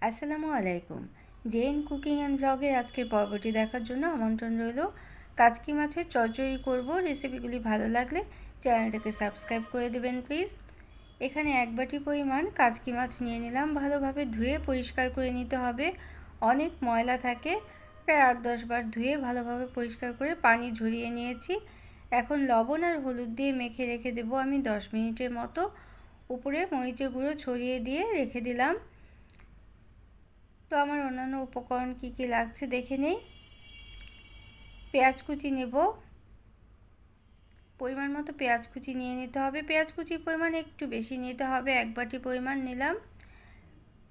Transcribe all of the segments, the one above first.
আসসালামু আলাইকুম। Gen cooking and ব্লগের আজকের পর্বটি দেখার জন্য আমন্ত্রণ রইল। কাচকি মাছের চচ্চড়ি করব। রেসিপিগুলি ভালো লাগলে চ্যানেলটাকে সাবস্ক্রাইব করে দেবেন প্লিজ। এখানে 1 বাটি পরিমাণ কাচকি মাছ নিয়ে নিলাম। ভালোভাবে ধুয়ে পরিষ্কার করে নিতে হবে, অনেক ময়লা থাকে। প্রায় 8-10 বার ধুয়ে ভালোভাবে পরিষ্কার করে পানি ঝরিয়ে নিয়েছি। এখন লবণ আর হলুদ দিয়ে মেখে রেখে দেবো আমি 10 মিনিটের মতো। উপরে মরিচের গুঁড়ো ছড়িয়ে দিয়ে রেখে দিলাম। তো আমার অন্যান্য উপকরণ কি কি লাগছে দেখে নেই। পেঁয়াজ কুচি নেব, পরিমাণ মতো পেঁয়াজ কুচি নিয়ে নিতে হবে। পেঁয়াজ কুচির পরিমাণ একটু বেশি নিতে হবে, 1 বাটি পরিমাণ নিলাম।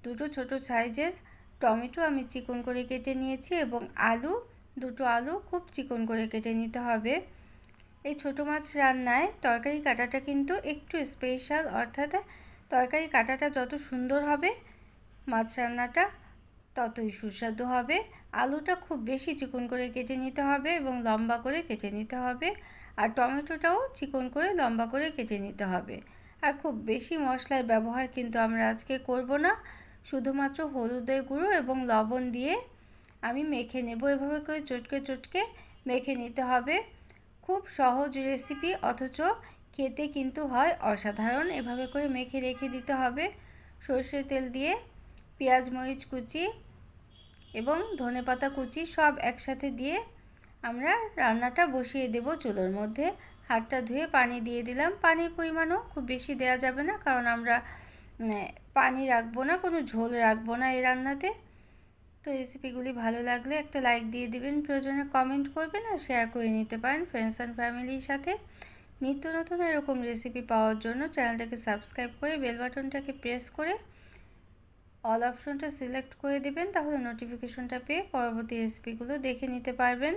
দুটো ছোট সাইজের টমেটো আমি চিকন করে কেটে নিয়েছি এবং দুটো আলু খুব চিকন করে কেটে নিতে হবে। এই ছোট মাছ রান্নায় তরকারি কাটাটা কিন্তু একটু স্পেশাল, অর্থাৎ তরকারি কাটাটা যত সুন্দর হবে মাছ রান্নাটা ততই সুস্বাদু হবে। আলুটা খুব বেশি চিকন করে কেটে নিতে হবে এবং লম্বা করে কেটে নিতে হবে, আর টমেটোটাও চিকন করে লম্বা করে কেটে নিতে হবে। আর খুব বেশি মশলার ব্যবহার কিন্তু আমরা আজকে করব না, শুধুমাত্র হলুদের গুঁড়ো এবং লবণ দিয়ে আমি মেখে নেব। এভাবে করে চটকে চটকে মেখে নিতে হবে। খুব সহজ রেসিপি, অথচ খেতে কিন্তু হয় অসাধারণ। এভাবে করে মেখে রেখে দিতে হবে। সরষের তেল দিয়ে পেঁয়াজ মরিচ কুচি এবং ধনেপাতা কুচি সব একসাথে দিয়ে আমরা রান্নাটা বসিয়ে দেব চুলোর মধ্যে। হাতটা ধুয়ে পানি দিয়ে দিলাম। পানির পরিমাণও খুব বেশি দেওয়া যাবে না, কারণ আমরা পানি রাখবো না, কোনো ঝোল রাখবো না এই রান্নাতে। তো রেসিপিগুলি ভালো লাগলে একটা লাইক দিয়ে দিবেন, প্রয়োজনে কমেন্ট করবেন আর শেয়ার করে নিতে পারেন ফ্রেন্ডস অ্যান্ড ফ্যামিলির সাথে। নিত্য নতুন এরকম রেসিপি পাওয়ার জন্য চ্যানেলটাকে সাবস্ক্রাইব করে বেল বাটনটাকে প্রেস করে অল অপশনটা সিলেক্ট করে দেবেন, তাহলে নোটিফিকেশনটা পেয়ে পরবর্তী রেসিপিগুলো দেখে নিতে পারবেন।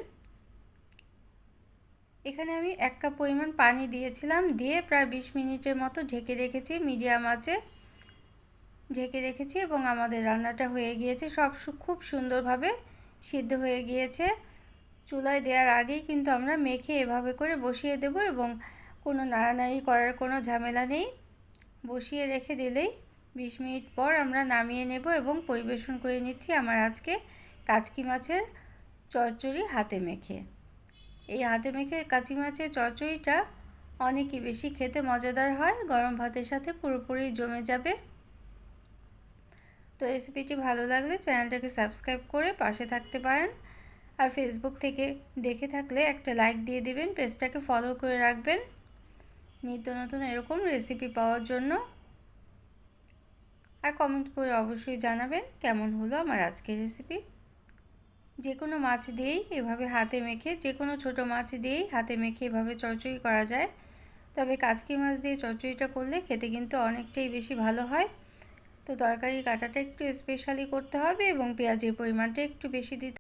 এখানে আমি 1 কাপ পরিমাণ পানি দিয়েছিলাম, দিয়ে প্রায় 20 মিনিটের মতো ঢেকে রেখেছি, মিডিয়াম আঁচে ঢেকে রেখেছি এবং আমাদের রান্নাটা হয়ে গিয়েছে। সব খুব সুন্দরভাবে সিদ্ধ হয়ে গিয়েছে। চুলায় দেওয়ার আগেই কিন্তু আমরা মেখে এভাবে করে বসিয়ে দেব এবং কোনো নাড়ানাড়ি করার কোনো ঝামেলা নেই। বসিয়ে রেখে দিলেই 20 মিনিট পর আমরা নামিয়ে নেব এবং পরিবেশন করে নিচ্ছি আমার আজকে কাচকি মাছের চচ্চড়ি হাতে মেখে। এই হাতে মেখে কাচকি মাছের চচ্চড়িটা অনেকই বেশি খেতে মজাদার হয়, গরম ভাতের সাথে পুরোপুরি জমে যাবে। তো রেসিপিটি ভালো লাগলে চ্যানেলটাকে সাবস্ক্রাইব করে পাশে থাকতে পারেন, আর ফেসবুক থেকে দেখে থাকলে একটা লাইক দিয়ে দিবেন, পেজটাকে ফলো করে রাখবেন নিত্য নতুন এরকম রেসিপি পাওয়ার জন্য। আর কমেন্ট করে অবশ্যই জানাবেন কেমন হলো আমার আজকের রেসিপি। যে কোনো মাছ দিয়েই এভাবে হাতে মেখে, যে কোনো ছোটো মাছ দিয়েই হাতে মেখে এভাবে চচ্চড়ি করা যায়, তবে কাচকি মাছ দিয়ে চচ্চড়িটা করলে খেতে কিন্তু অনেকটাই বেশি ভালো হয়। তো তরকারি কাটাটা একটু স্পেশালি করতে হবে এবং পেঁয়াজের পরিমাণটা একটু বেশি দিতে